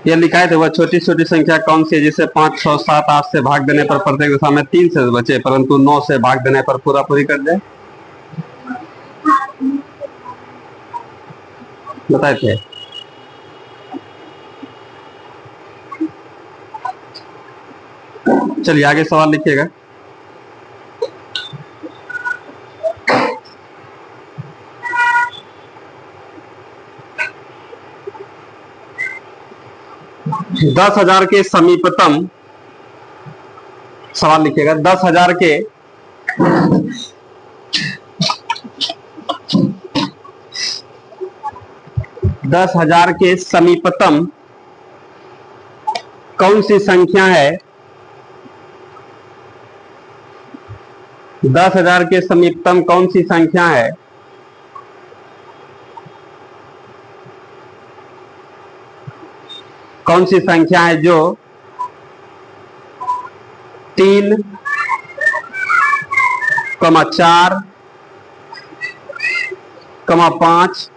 ये लिखा है तो वह छोटी छोटी संख्या कौन सी है जिसे 5, 6, 7, 8 से भाग देने पर प्रत्येक दशा में 3 से बचे परंतु 9 से भाग देने पर पूरा पूरी कर दे। बताए थे। चलिए आगे सवाल लिखिएगा। दस हजार के समीपतम, सवाल लिखिएगा, 10,000 के 10,000 के समीपतम कौन सी संख्या है? 10,000 के समीपतम कौन सी संख्या है कौन सी संख्या है जो 3, 4, 5,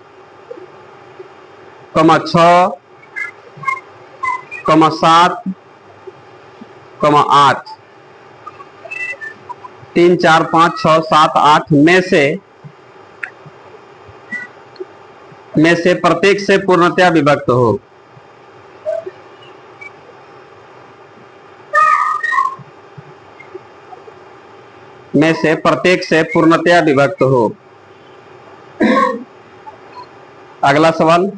6, 7, 8, 3, 4, 5, 6, 7, 8 में से प्रत्येक से पूर्णतया विभक्त हो। में से प्रत्येक से पूर्णतया विभक्त हो। अगला सवाल,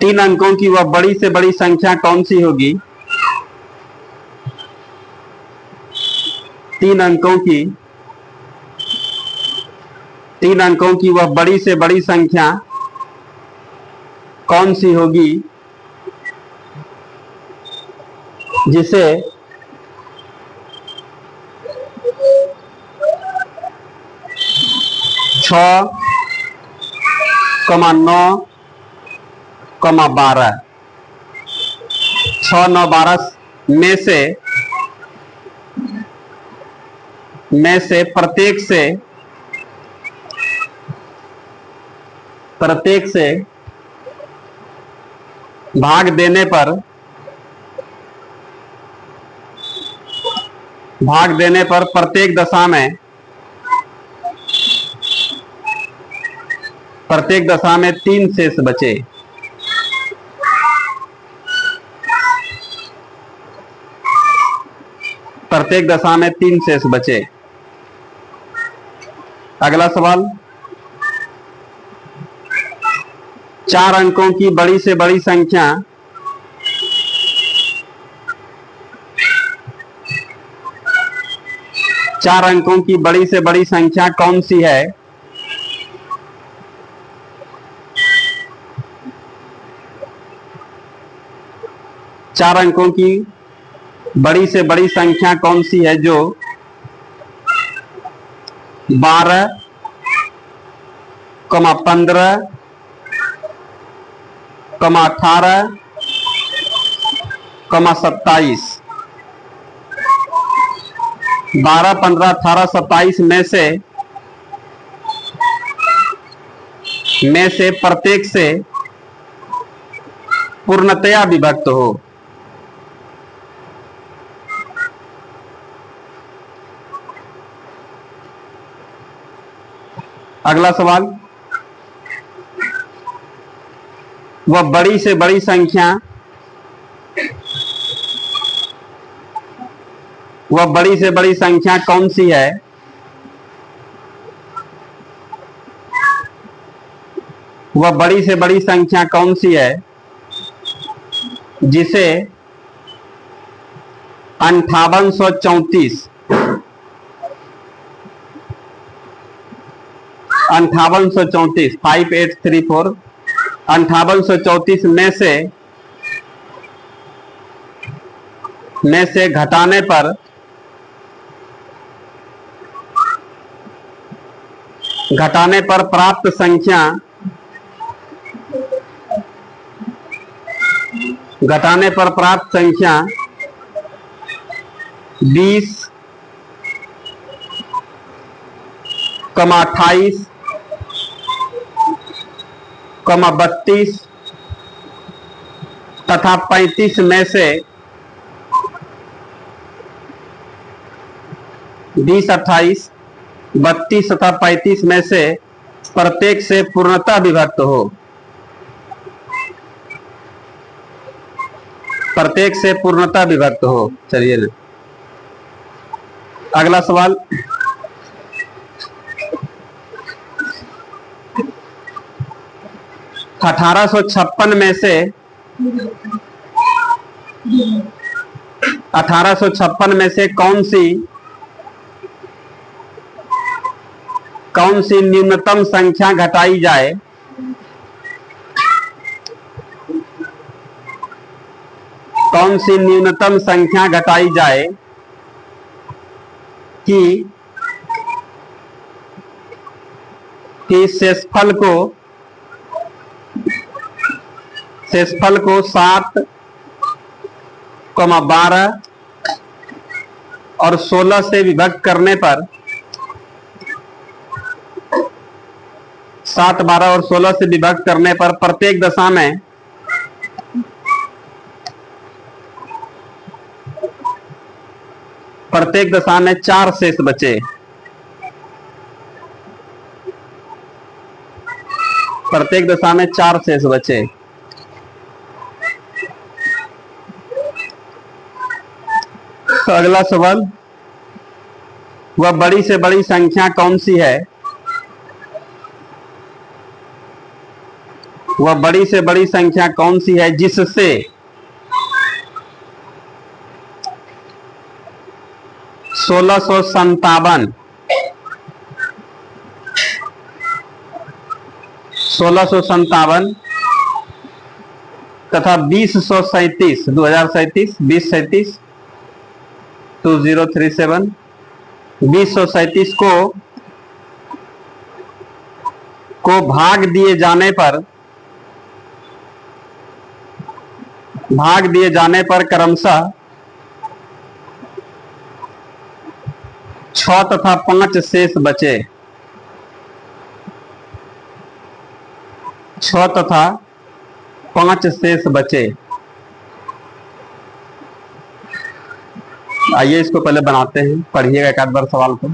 तीन अंकों की वह बड़ी से बड़ी संख्या कौन सी होगी? तीन अंकों की वह बड़ी से बड़ी संख्या कौन सी होगी जिसे 6, 9, 12, 6, 9, 12 में से प्रत्येक से भाग देने पर प्रत्येक दशा में 3 शेष बचे। प्रत्येक दशा में 3 शेष बचे। अगला सवाल, 4 अंकों की बड़ी से बड़ी संख्या कौन सी है? चार अंकों की बड़ी से बड़ी संख्या कौन सी है जो 12, 15, 18, 27, 12, 15, 18, 27 में से प्रत्येक से पूर्णतया विभक्त हो। अगला सवाल, वह बड़ी से बड़ी संख्या कौन सी है? वह बड़ी से बड़ी संख्या कौन सी है जिसे 5834 5834 5834 में से घटाने पर प्राप्त संख्या 20, 28, 32 तथा 35 में से 20, 28, 32 तथा 35 में से प्रत्येक से पूर्णतः विभक्त हो। प्रत्येक से पूर्णतः विभक्त हो। चलिए ना अगला सवाल। 1856 में से 1856 में से कौन सी न्यूनतम संख्या घटाई जाए कौन सी न्यूनतम संख्या घटाई जाए कि शेषफल को 7, 12 और 16 से विभक्त करने पर 7, 12 और 16 से विभक्त करने पर प्रत्येक दशा में प्रत्येक दशा में 4 शेष बचे। प्रत्येक दशा में 4 शेष बचे। तो अगला सवाल, वह बड़ी से बड़ी संख्या कौन सी है? वह बड़ी से बड़ी संख्या कौन सी है जिससे 1657 तथा 2037 2037 को भाग दिए जाने पर क्रमशः 6 तथा 5 शेष बचे। 6 तथा 5 शेष बचे। आइए इसको पहले बनाते हैं, पढ़िएगा एक आध बार सवाल को।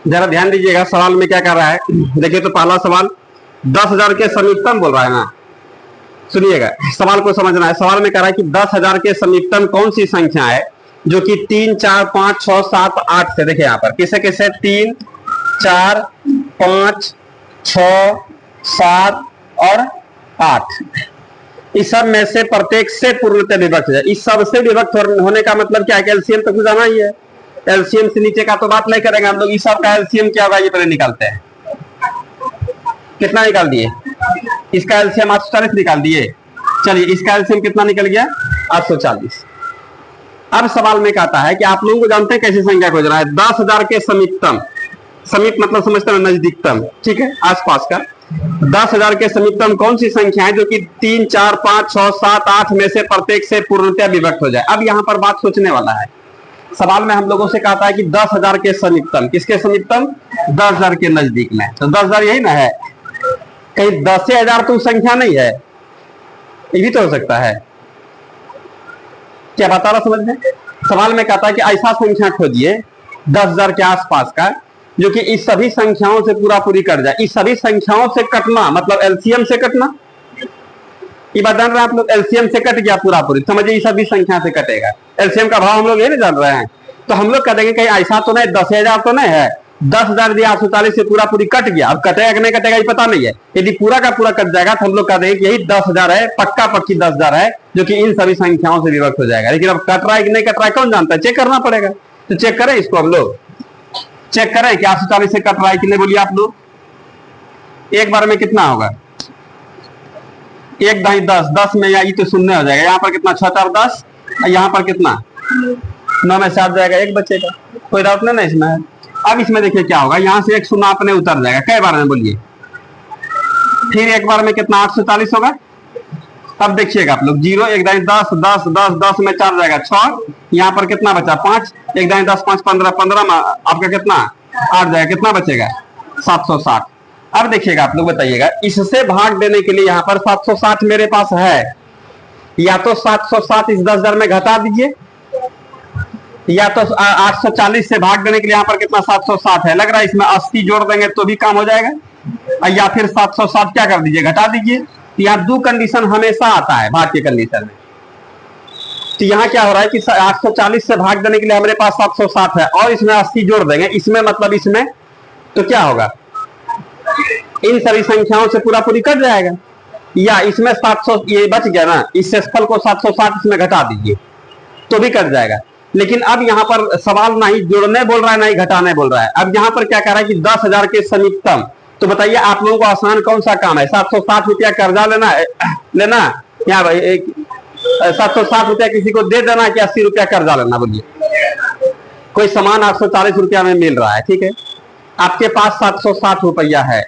जरा ध्यान दीजिएगा सवाल में क्या कर रहा है। देखिए तो पहला सवाल 10,000 के समीपतम बोल रहा है ना, सुनिएगा सवाल को समझना है। सवाल में कह रहा है कि 10,000 के समीपतम कौन सी संख्या है जो कि 3, 4, 5, 6, 7, 8 से, देखिए यहाँ पर किसे किसे 3, 4, 5, 6, 7 और 8। इस सब में से प्रत्येक से पूर्णतः विभक्त हो जाए। इस सब से विभक्त होने का मतलब क्या है कि एलसीएम तक जाना ही है। एलसीएम से नीचे का तो बात नहीं करेंगे हम लोग। इस सब का एलसीएम क्या होगा ये पहले निकालते हैं। कितना निकाल दिए? इसका एलसीएम 840 निकाल दिए। चलिए इसका एलसीएम कितना निकल गया? 840। अब सवाल में कहता है कि आप लोगों को जानते हैं कैसी संख्या खोजना है? 10,000 के समीपतम, समीप मतलब समझते हैं नजदीकतम, ठीक है, आसपास का। 10,000 के समीपतम कौन सी संख्या है जो कि 3, 4, 5, 6, 7, 8 में से प्रत्येक से पूर्णतः विभक्त हो जाए? अब यहां पर बात सोचने वाला है। सवाल में हम लोगों से कहता है कि 10,000 के समीपतम, किसके समीपतम? 10,000 के नजदीक में। तो 10,000 यही ना है, कहीं 10,000 तो संख्या नहीं है, ये भी तो हो सकता है। क्या बता रहा समझ में? सवाल में कहता है कि ऐसा संख्या खोजिए 10,000 के आसपास का जो कि इस सभी संख्याओं से पूरा पूरी कट जाए। इस सभी संख्याओं से कटना मतलब एलसीएम से कटना। ये बात जान रहे हैं आप लोग? एलसीएम से कट गया पूरा पूरी, समझिए इस सभी संख्या से कटेगा। एलसीएम का भाव हम लोग ये नहीं जान रहे हैं, तो हम लोग कह देंगे कहीं ऐसा तो नहीं 10,000 तो नहीं है, 10,000 दिया 840 से पूरा पूरी कट गया। अब कटेगा कि नहीं कटेगा ये पता नहीं है। यदि पूरा का पूरा कट जाएगा तो हम लोग कह देंगे कि यही 10,000 है, पक्का पक्की 10,000 है जो कि इन सभी संख्याओं से विभक्त हो जाएगा। लेकिन अब कट रहा है कि नहीं कट रहा है कौन जानता है? चेक करना पड़ेगा। तो चेक करें इसको, हम लोग चेक करें कि 840 से कट रहा है कि नहीं। बोलिए आप लोग। एक बार में कितना होगा? 1 दाई 10, 10 में या ये तो शून्य हो जाएगा। यहाँ पर कितना? 6 4 10, यहाँ पर कितना? 9 में 7 जाएगा, एक बचेगा। कोई डाउट नहीं ना इसमें? अब इसमें देखिए क्या होगा, यहाँ से एक शून्य अपने उतर जाएगा। कई बार में बोलिए? फिर एक बार में कितना? 840 होगा। अब देखिएगा आप लोग, 0 1 दाई 10, 10 10 10 में 4 जाएगा 6, यहाँ पर कितना बचा? 5, 1 दाई 10 5 15, 15 में आपका कितना? 8 जाएगा। कितना बचेगा? 760। अब देखिएगा आप लोग, बताइएगा इससे भाग देने के लिए यहाँ पर 760 मेरे पास है, या तो 760 इस 10,000 में घटा दीजिए, या तो 840 से भाग देने के लिए यहाँ पर कितना? 760 है। लग रहा है इसमें 80 जोड़ देंगे तो भी काम हो जाएगा, या फिर 760 क्या कर दीजिए? घटा दीजिए। तो यहाँ 2 कंडीशन हमेशा आता है भाग के कंडीशन में। तो यहाँ क्या हो रहा है कि 840 से भाग देने के लिए हमारे पास 760 है और इसमें 80 जोड़ देंगे, इसमें मतलब इसमें तो क्या होगा? इन सभी संख्याओं से पूरा पूरी कट जाएगा। या इसमें 700 ये बच गया ना, इस शेषफल को 760 इसमें घटा दीजिए तो भी कट जाएगा। लेकिन अब यहाँ पर सवाल ना ही जोड़ने बोल रहा है ना ही घटाने बोल रहा है। अब यहाँ पर क्या कह रहा है कि 10,000 के समीपतम। तो बताइए आप लोगों को आसान कौन सा काम है? 760 रुपया कर्जा लेना लेना या 760 रुपया किसी को दे देना कि 80 रुपया कर्जा लेना? बोलिए। कोई सामान 840 रुपया में मिल रहा है, ठीक है, आपके पास 760 रुपया है,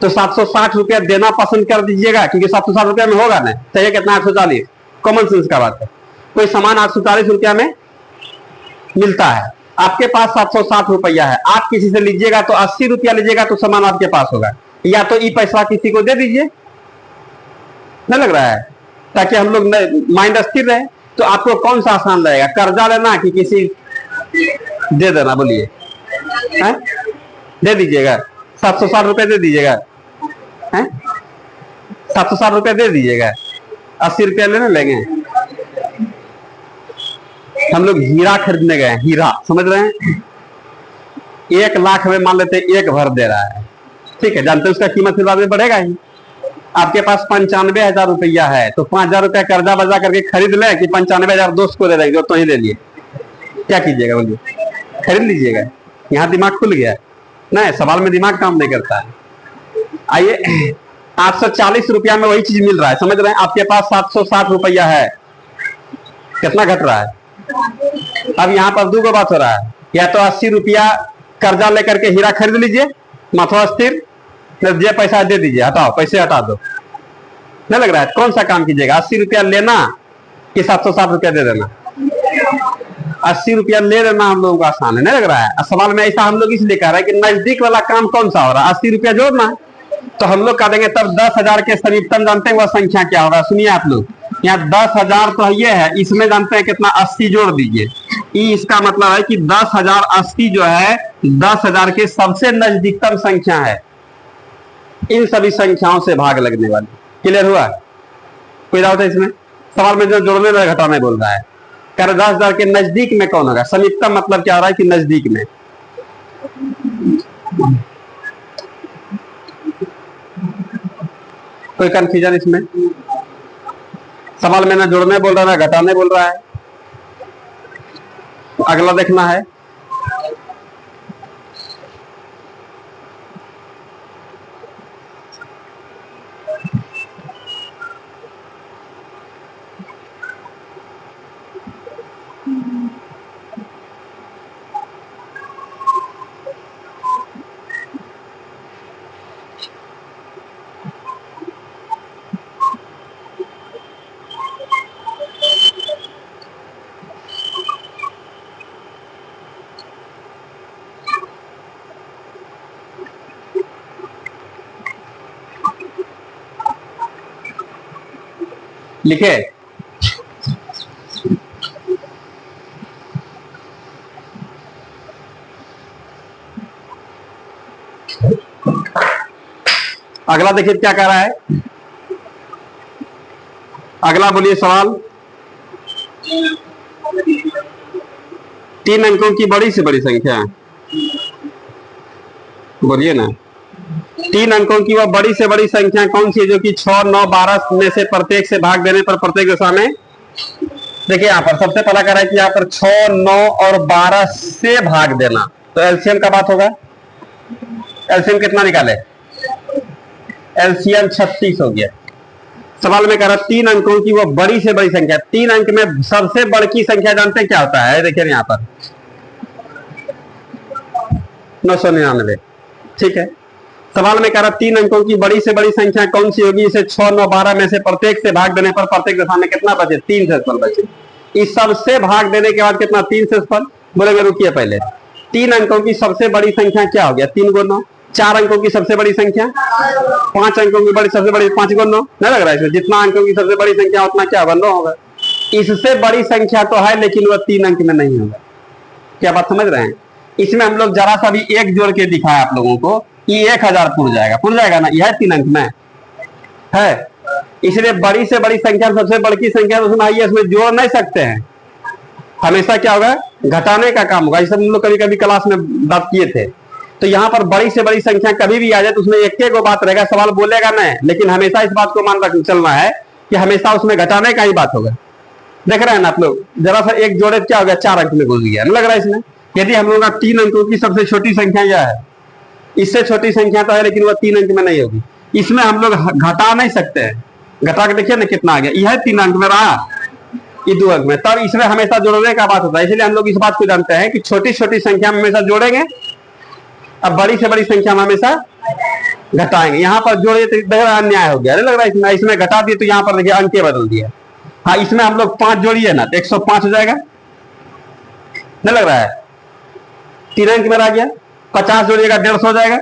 तो 760 रुपया देना पसंद कर दीजिएगा क्योंकि 760 रुपया में होगा ना। चाहिए कितना? 840। कॉमन सेंस का बात है। कोई सामान 840 रुपया में मिलता है, आपके पास 760 रुपया है, आप किसी से लीजिएगा तो 80 रुपया लीजिएगा तो सामान आपके पास होगा। या तो ये पैसा किसी को दे दीजिए, नहीं लग रहा है, ताकि हम लोग माइंड स्थिर रहे। तो आपको कौन सा आसान लगेगा, कर्जा लेना कि किसी दे देना? बोलिए। दे दीजिएगा 760 रुपये दे दीजिएगा, 760 रुपये दे दीजिएगा, 80 रुपया लेने लेंगे। हम लोग हीरा खरीदने गए, हीरा समझ रहे हैं, 1 लाख में मान लेते 1 भर दे रहा है, ठीक है, जानते हैं उसका कीमत फिर बाद में बढ़ेगा ही। आपके पास 95,000 रुपया है तो 5,000 रुपया कर्जा बजा करके खरीद ले कि 95,000 दोस्त को दे देंगे तो ही ले लिए? क्या कीजिएगा? बोलिए। खरीद लीजिएगा। यहाँ दिमाग खुल गया? नहीं, सवाल में दिमाग काम नहीं करता है। आइए, 840 रुपया में वही चीज मिल रहा है, समझ रहे हैं? आपके पास 760 रुपया है, कितना घट रहा है? अब यहाँ पर 2 बात हो रहा है, या तो 80 रुपया कर्जा लेकर के हीरा खरीद लीजिए, माथो स्थिर, जे पैसा दे दीजिए, हटाओ पैसे हटा दो। नहीं लग रहा है? कौन सा काम कीजिएगा? 80 रुपया लेना कि 760 रुपया दे देना? 80 रुपया ले लेना हम लोगों को आसान है, नहीं लग रहा है? सवाल में ऐसा हम लोग इसलिए कह रहे हैं कि नजदीक वाला काम कौन सा हो रहा है? 80 रुपया जोड़ना। तो हम लोग कह देंगे तब 10,000 के समीपतम जानते हैं वह संख्या क्या होगा? सुनिए आप लोग, यहाँ 10,000 तो ये है, इसमें जानते हैं कितना? 80 जोड़ दीजिए। इसका मतलब है कि 10,000 80 जो है 10,000 के सबसे नजदीकतम संख्या है, इन सभी संख्याओं से भाग लगने वाली। क्लियर हुआ? कोई डाउट है इसमें? सवाल में जो जोड़ने में घटाने बोल रहा है, कह रहे 10,000 के नजदीक में कौन होगा? समीपतम मतलब क्या हो रहा है कि नजदीक में। कोई कंफ्यूजन इसमें? सवाल में ना जोड़ने बोल रहा है ना घटाने बोल रहा है। अगला देखना है। लिखे। अगला देखिए क्या कह रहा है। अगला बोलिए सवाल। 3 अंकों की बड़ी से बड़ी संख्या, बोलिए ना। 3 अंकों की वह बड़ी से बड़ी संख्या कौन सी है जो कि 6, 9, 12 में से प्रत्येक से भाग देने पर प्रत्येक दशा में। देखिए यहाँ पर सबसे पहला कह रहा है कि यहाँ पर 6, 9 और 12 से भाग देना, तो एलसीएम का बात होगा। एलसीएम कितना निकाले? एलसीएम 36 हो गया। सवाल में कह रहा 3 अंकों की वो बड़ी से बड़ी संख्या। 3 अंक में सबसे बड़ी संख्या जानते हैं क्या होता है? देखिए यहाँ पर 999। ठीक है। सवाल में कह रहा 3 अंकों की बड़ी से बड़ी संख्या कौन सी होगी? इसे 6, 9, 12 में से प्रत्येक से भाग देने पर प्रत्येक दशा में कितना बचे? 3 शेषफल बचे। इस सबसे भाग देने के बाद कितना? 3 शेषफल। बोलेंगे रुकिए पहले, 3 अंकों की सबसे बड़ी संख्या क्या हो गया? 3 गुना 9। 4 अंकों की सबसे बड़ी संख्या, 5 अंकों की बड़ी सबसे बड़ी 5 गुना 9। नहीं लग रहा है इसमें? जितना अंकों की सबसे बड़ी संख्या उतना क्या होगा? 9 होगा। इससे बड़ी संख्या तो है लेकिन वह 3 अंक में नहीं होगा। क्या बात समझ रहे हैं? इसमें हम लोग जरा सा भी एक जोड़ के दिखाया आप लोगों को कि 1000 पूर्ण जाएगा ना। यह 3 अंक में है, इसलिए बड़ी से बड़ी संख्या सबसे बड़ी संख्या उसमें आइए, उसमें जोड़ नहीं सकते हैं। हमेशा क्या होगा? घटाने का काम होगा। इसे हम लोग कभी कभी क्लास में बात किए थे। तो यहाँ पर बड़ी से बड़ी संख्या कभी भी आ जाए तो उसमें एक को बात रहेगा, सवाल बोलेगा नहीं, लेकिन हमेशा इस बात को मान रख चलना है कि हमेशा उसमें घटाने का ही बात होगा। देख रहे हैं ना आप लोग? जरा सा एक जोड़े क्या हो गया? 4 अंक में घुस गया। नहीं लग रहा है इसमें? यदि हम लोग का 3 अंकों की सबसे छोटी संख्या यह है, इससे छोटी संख्या तो है लेकिन वह 3 अंक में नहीं होगी। इसमें हम लोग घटा नहीं सकते हैं। घटा के देखिए ना कितना आ गया। यह 3 अंक में रहा, ये 2 अंक में, तब इसमें हमेशा जोड़ने का बात होता है। इसलिए हम लोग इस बात को जानते हैं कि छोटी छोटी संख्या में हमेशा जोड़ेंगे, अब बड़ी से बड़ी संख्या में हमेशा घटाएंगे। यहाँ पर जोड़िए तो अन्याय हो गया। नहीं लग रहा है इसमें? इसमें घटा दिए तो यहाँ पर देखिए अंक बदल दिया। हाँ, इसमें हम लोग 5 जोड़िए ना तो 105 हो जाएगा। नहीं लग रहा है? 3 अंक में रह गया। 50 जोड़िएगा 150 हो जाएगा।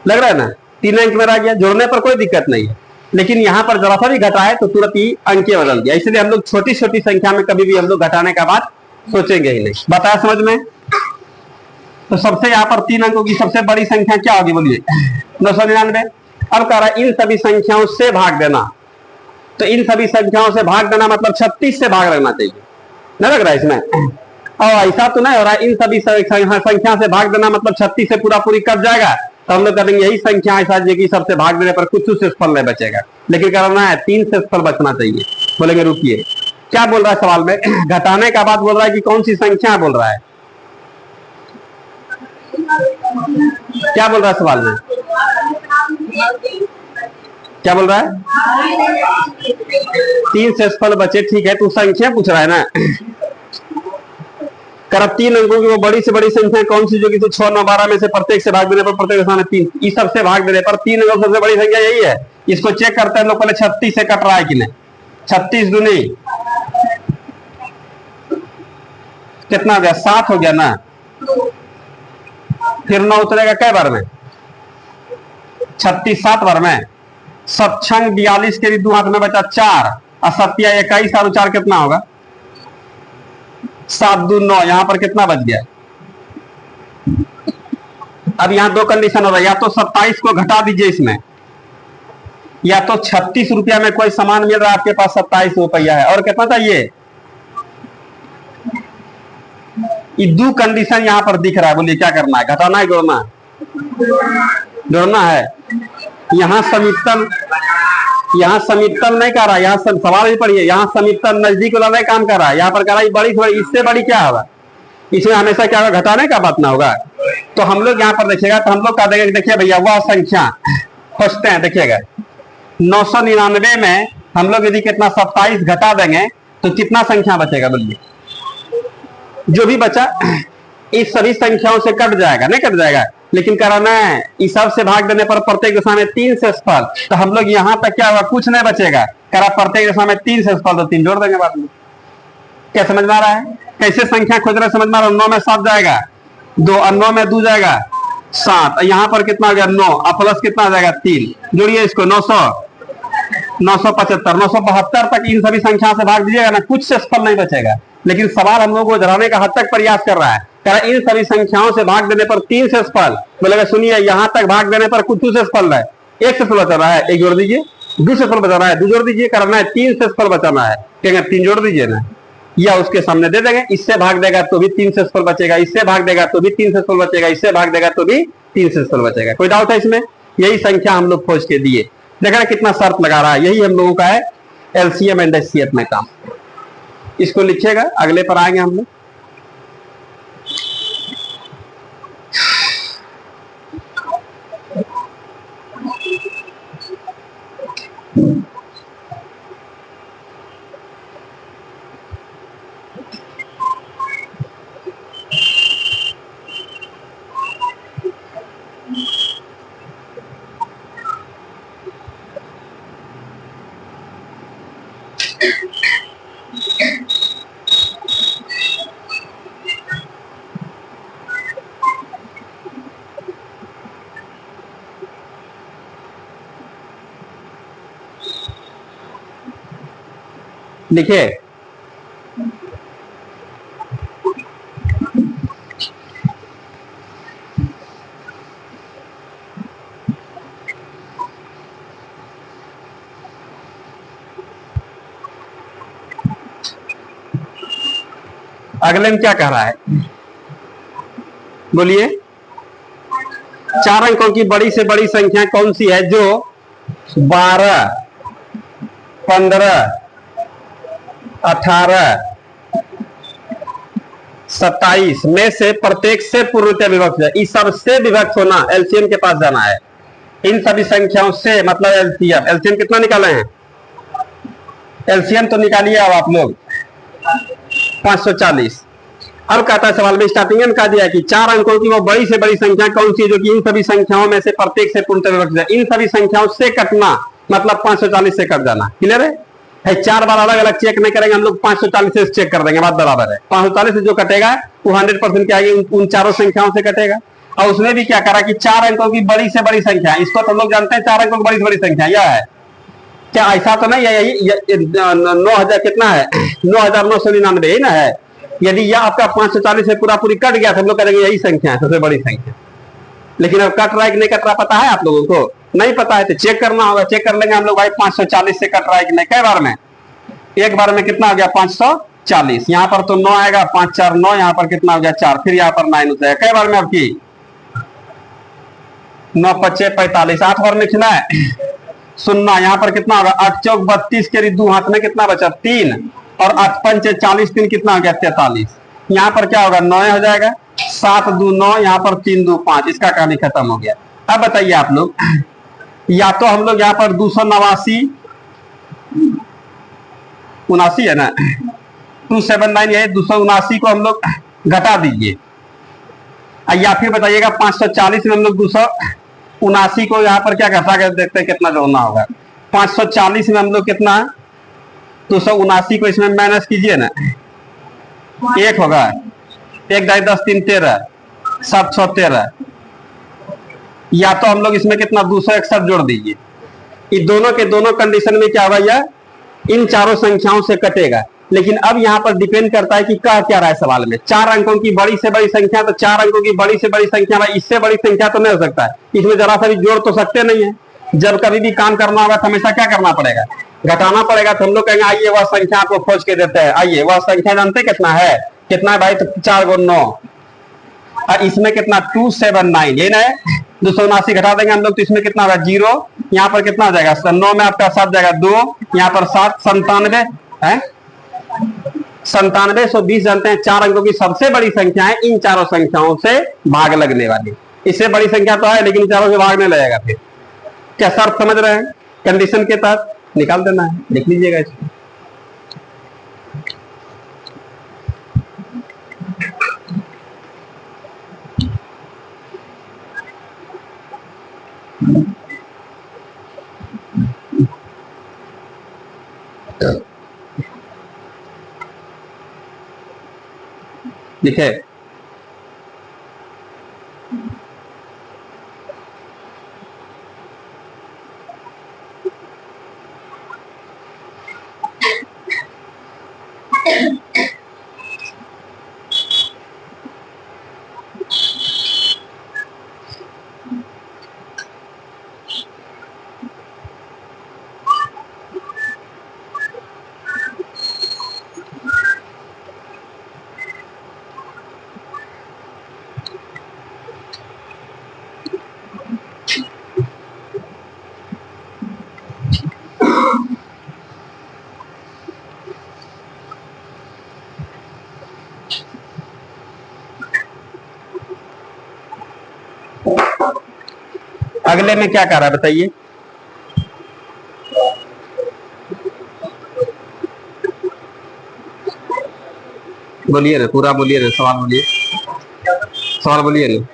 लग रहा है ना? 3 अंक में रह गया। जोड़ने पर कोई दिक्कत नहीं है, लेकिन यहाँ पर जरा सा भी घटाए तो तुरंत ही अंक बदल गया। इसलिए हम लोग छोटी छोटी संख्या में कभी भी हम लोग घटाने का बात सोचेंगे ही नहीं। बताया समझ में? तो सबसे यहाँ पर 3 अंकों की सबसे बड़ी संख्या क्या होगी? बोलिए 999। अब कह रहा है इन सभी संख्याओं से भाग देना, तो इन सभी संख्याओं से भाग देना मतलब 36 से भाग लगना चाहिए। नहीं लग रहा है इसमें? और ऐसा तो नहीं हो रहा है। इन सभी संख्या से भाग देना मतलब 36 से पूरा पूरी कट जाएगा, तो हम लोग करेंगे यही संख्या ऐसा कि सबसे भाग देने पर कुछ शेषफल नहीं बचेगा, लेकिन करना है 3 शेषफल बचना चाहिए। बोलेंगे रुकिए, क्या बोल रहा है सवाल में? घटाने का बात बोल रहा है कि कौन सी संख्या बोल रहा है? क्या बोल रहा है सवाल में? क्या बोल रहा है? 3 शेषफल बचे। ठीक है, तो संख्या पूछ रहा है ना। कर 3 अंकों की वो बड़ी से बड़ी संख्या कौन सी जो कि 6, 9, 12 में से प्रत्येक से भाग देने पर प्रत्येक दशा में 3, इस सबसे भाग देने पर 3 अंकों सबसे बड़ी संख्या यही है। इसको चेक करते हैं लोग पहले 36 से कट रहा है कि नहीं। 36 दूनी कितना हो गया? 7 हो गया ना। फिर 9 उतरेगा कै बार में? 36 7 बार में। 7 छंग 42 के भी 2 हाथ में बचा 4 और 7 या 21 और 4 कितना होगा? 7 2 9। यहां पर कितना बच गया? अब यहां 2 कंडीशन हो रहा है, या तो 27 को घटा दीजिए इसमें, या तो 36 रुपया में कोई सामान मिल रहा है आपके पास 27 रुपया है, और कितना चाहिए? ये 2 कंडीशन यहां पर दिख रहा है। बोलिए क्या करना है? घटाना है जोड़ना? जोड़ना है। यहां समीकरण यहाँ समीपतम नहीं कर रहा, यहाँ सवाल भी पढ़िए, यहाँ समीपतम नजदीक वाला नहीं काम कर रहा है, यहाँ पर कह रहा है बड़ी से बड़ी, इससे बड़ी क्या होगा, इसमें हमेशा क्या होगा, घटाने का बात ना होगा। तो हम लोग यहाँ पर देखिएगा, तो हम लोग कह देंगे, देखिए भैया वह संख्या खोजते हैं, देखिएगा 999 में हम लोग यदि कितना 27 घटा देंगे तो कितना संख्या बचेगा, बोलिए। जो भी बचा इस सभी संख्याओं से कट जाएगा, नहीं कट जाएगा, लेकिन कराना है इस सब से भाग देने पर प्रत्येक दिशा में 3 से फल, तो हम लोग यहाँ तक क्या होगा, कुछ नहीं बचेगा, करा प्रत्येक दिशा में 3 से फल, तो 3 जोड़ देंगे बाद में। क्या समझ में आ रहा है, कैसे संख्या खोज रहे समझ में आ रहा है। 9 में 7 जाएगा 2, और 9 में 2 जाएगा 7, यहाँ पर कितना हो गया 9, और प्लस कितना आ जाएगा 3, जोड़िए इसको 975 972 तक इन सभी संख्या से भाग दीजिएगा ना, कुछ से फल नहीं बचेगा। लेकिन सवाल हम लोग को डराने का हद तक प्रयास कर रहा है, इन सभी संख्याओं से भाग देने पर 3 से फल, बोलेगा सुनिए यहाँ तक भाग देने पर कुछ से फल है, 1 से फल बचा रहा है, 1 जोड़ दीजिए, 2 से फल बचा रहा है, 2 जोड़ दीजिए, करना है 3 से फल बचाना है, कहेंगे 3 जोड़ दीजिए ना, या उसके सामने दे देंगे, इससे भाग देगा तो भी 3 से फल बचेगा, इससे भाग देगा तो भी 3 से फल बचेगा, इससे भाग देगा तो भी 3 से फल बचेगा। कोई डाउट है इसमें? यही संख्या हम लोग खोज के दिए, देखा कितना शर्त लगा रहा है, यही हम लोगों का है एलसीएम एंड एचसीएफ में काम। इसको लिखिएगा, अगले पर आएंगे हम लोग। देखिए अगले में क्या कह रहा है, बोलिए। 4 अंकों की बड़ी से बड़ी संख्या कौन सी है जो 12, 15, 18, 27 में से प्रत्येक से पूर्णतः विभक्त है। इस सब से विभक्त होना, एलसीएम के पास जाना है। इन सभी संख्याओं से मतलब एलसीएम, एलसीएम कितना निकाले हैं, एलसीएम तो निकालिए अब आप लोग 540। अब कहता है सवाल में स्टार्टिंग में कहा दिया है कि 4 अंकों की वो बड़ी से बड़ी संख्या कौन सी है जो कि इन सभी संख्याओं में से प्रत्येक से पूर्णतः विभक्त है। इन सभी संख्याओं से कटना मतलब 540 से कट जाना, क्लियर है। 4 बार अलग अलग चेक नहीं करेंगे हम लोग, 540 से चेक कर देंगे, बात बराबर है। 540 से जो कटेगा वो 100% क्या आएगी, उन चारों संख्याओं से कटेगा। और उसने भी क्या करा कि 4 अंकों की बड़ी से बड़ी संख्या, इसको तो हम लोग जानते हैं 4 अंकों की बड़ी से बड़ी संख्या यह है, क्या ऐसा तो नहीं है, यही 9000 कितना है 9999 ही ना है। यदि यह आपका 540 से पूरा पूरी कट गया तो हम लोग करेंगे यही संख्या है सबसे बड़ी संख्या। लेकिन अब कट रहा है कि नहीं कट रहा पता है आप लोगों को, नहीं पता है तो चेक करना होगा, चेक कर लेंगे हम लोग भाई 540 से कट रहा है कि नहीं। कई बार में, एक बार में कितना हो गया 540, यहाँ पर तो 9 आएगा, 5 4 9, यहाँ पर कितना हो गया 4, फिर यहाँ पर 9 हो जाएगा। कई बार में आपकी 9 5 45, 8 बार में खिला है 0, यहाँ पर कितना होगा 8 चौक 32 के रिद्दू हाथ में कितना बचा 3, और 8 5 40 3 कितना हो गया 43, यहाँ पर क्या होगा 9 हो जाएगा, 7 2 9, यहाँ पर 3 2 5, इसका कहानी खत्म हो गया। अब बताइए आप लोग, या तो हम लोग यहाँ पर 289 79 है ना, 279 है, 279 को हम लोग घटा दीजिए, या फिर बताइएगा 540 में हम लोग 279 को यहाँ पर क्या घटा कर देखते हैं कितना जोड़ना होगा। 540 में हम लोग कितना 279 को इसमें माइनस कीजिए ना, 1 होगा, 1 ढाई 10 3 13, 7 6 13, या तो हम लोग इसमें कितना 261 जोड़ दीजिए। इन दोनों के दोनों कंडीशन में क्या होगा, इन चारों संख्याओं से कटेगा। लेकिन अब यहाँ पर डिपेंड करता है कि कह क्या रहा है सवाल में, 4 अंकों की बड़ी से बड़ी संख्या, तो 4 अंकों की बड़ी से बड़ी संख्या, इससे बड़ी संख्या तो नहीं हो सकता है, इसमें जरा सा भी जोड़ तो सकते नहीं है। जब कभी भी काम करना होगा तो हमेशा क्या करना पड़ेगा, घटाना पड़ेगा। तो हम लोग कहेंगे आइए वह संख्या आपको खोज के देते हैं, आइए वह संख्या जानते कितना है, कितना है भाई, तो 4 × 9, और इसमें कितना 279, ये ना है, 279 घटा देंगे हम लोग तो इसमें कितना होगा 0, यहाँ पर कितना हो जाएगा 9 में आपका 7 जाएगा 2, यहाँ पर 7, 97 है 9720 जानते हैं 4 अंकों की सबसे बड़ी संख्या है। इन चारों संख्याओं से भाग लगने वाली, इससे बड़ी संख्या तो है लेकिन चारों से भाग नहीं लगेगा। फिर क्या शर्त समझ रहे हैं? कंडीशन के तहत निकाल देना है, लिख लीजिएगा इसको। लिखे अगले में क्या कर रहा है बताइए? बोलिए ना, पूरा बोलिए ना, सवाल बोलिए, सवाल बोलिए ना।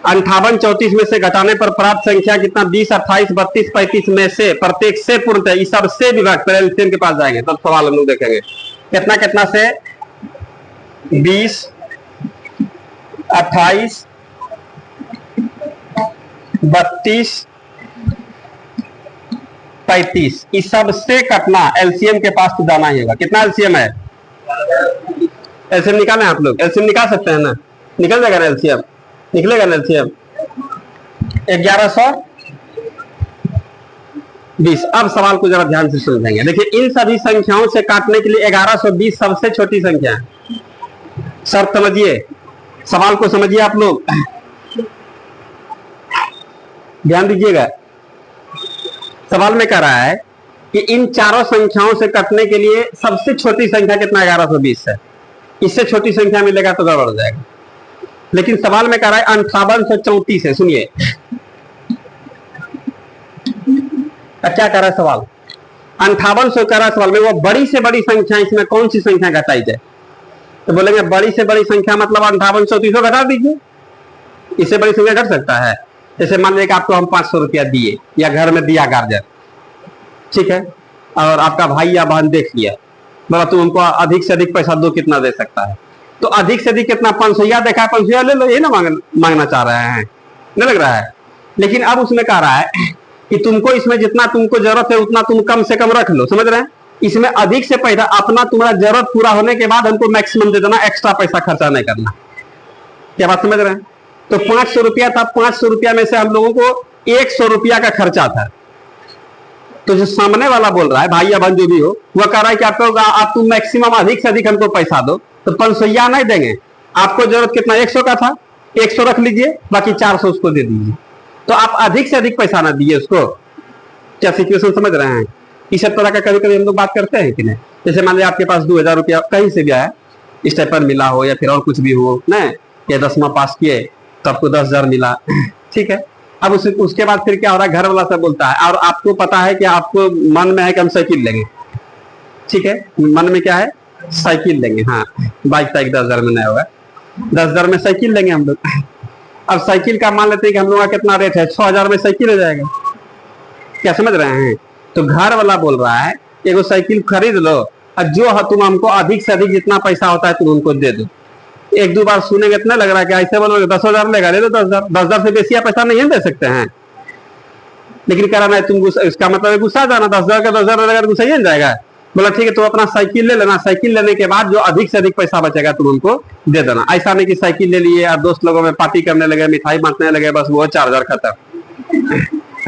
58 34 में से घटाने पर प्राप्त संख्या कितना? 20 28 32 35 में से प्रत्येक से पूर्णतः इस सब से विभाग एलसीएम के पास जाएंगे तब सवाल हम लोग देखेंगे। कितना कितना से? 20 28 32 35 इस सब से कटना एलसीएम के पास तो जाना ही होगा। कितना एलसीएम है? एलसीएम निकालें आप लोग, एलसीएम निकाल सकते हैं ना? निकल जाएगा ना एलसीएम, निकलेगा ना एलसीएम 1120। अब सवाल को जरा ध्यान से समझेंगे। देखिए इन सभी संख्याओं से काटने के लिए 1120 सबसे छोटी संख्या है। शर्त समझिए, सवाल को समझिए आप लोग, ध्यान दीजिएगा। सवाल में कह रहा है कि इन चारों संख्याओं से कटने के लिए सबसे छोटी संख्या कितना? 1120 है। इससे छोटी संख्या मिलेगा तो गड़बड़ हो जाएगा। लेकिन सवाल में कह रहा है 5834 है। सुनिए क्या कह रहा है सवाल? 5800 कह रहा है सवाल में, वो बड़ी से बड़ी संख्या इसमें कौन सी संख्या घटाई जाए? तो बोलेंगे बड़ी से बड़ी संख्या मतलब 5834 घटा दीजिए। इससे बड़ी संख्या घट सकता है? जैसे मान लीजिए आपको हम 500 रुपया दिए या घर में दिया गार्जियन, ठीक है, और आपका भाई या बहन देख लिया, बोला तुम हमको अधिक से अधिक पैसा दो, कितना दे सकता है? तो अधिक से अधिक कितना? 500 देखा है, 500 ले लो, ये ना मांगना चाह रहे हैं, नहीं लग रहा है? लेकिन अब उसमें कह रहा है कि तुमको इसमें जितना तुमको जरूरत है उतना तुम कम से कम रख लो। समझ रहे हैं? इसमें अधिक से पैसा अपना तुम्हारा जरूरत पूरा होने के बाद हमको मैक्सिमम दे देना, एक्स्ट्रा पैसा खर्चा नहीं करना। क्या बात समझ रहे हैं? तो 500 रुपया था, 500 रुपया में से हम लोगों को 100 रुपया का खर्चा था। तो जो सामने वाला बोल रहा है, भाई या बहन जो भी हो, वह कह रहा है कि आप तुम मैक्सिमम अधिक से अधिक हमको पैसा दो, तो 500 नहीं देंगे। आपको जरूरत कितना? 100 का था, 100 रख लीजिए, बाकी 400 उसको दे दीजिए। तो आप अधिक से अधिक पैसा ना दिए उसको। क्या सिचुएशन समझ रहे हैं? इस तरह का कभी कभी हम लोग बात करते हैं कि नहीं? जैसे मान लीजिए आपके पास 2000 रुपया कहीं से भी आया, स्टेपन मिला हो या फिर और कुछ भी हो, नहीं या 10वां पास किए तो आपको 10,000 मिला, ठीक है। अब उसके बाद फिर क्या हो रहा है? घर वाला सब बोलता है, और आपको पता है कि आपको मन में है कि हम साइकिल लेंगे, ठीक है, मन में क्या है? साइकिल लेंगे। हाँ, बाइक ताइक 10,000 में नहीं होगा, 10,000 में साइकिल लेंगे हम लोग। अब साइकिल का मान लेते हैं कि हम लोग का कितना रेट है? 6,000 में साइकिल हो जाएगा। क्या समझ रहे हैं? तो घर वाला बोल रहा है एगो साइकिल खरीद लो, और जो तुम हमको अधिक से अधिक जितना पैसा होता है तुम उनको दे दो। एक दो बार सुनेंगे तो नहीं लग रहा है कि ऐसे बोलोगे 10,000 लेगा, ले लो 10,000। 10,000 से बेसी पैसा नहीं दे सकते हैं। लेकिन कह रहा है तुम इसका मतलब गुस्सा जाना, 10,000 का 10,000 लगेगा, गुस्सा ही जाएगा। बोला ठीक है, तो अपना साइकिल ले लेना, साइकिल लेने के बाद जो अधिक से अधिक पैसा बचेगा तुम उनको दे देना। ऐसा नहीं कि साइकिल ले लिए और दोस्त लोगों में पार्टी करने लगे, मिठाई बांटने लगे, बस वो 4,000 खत्म।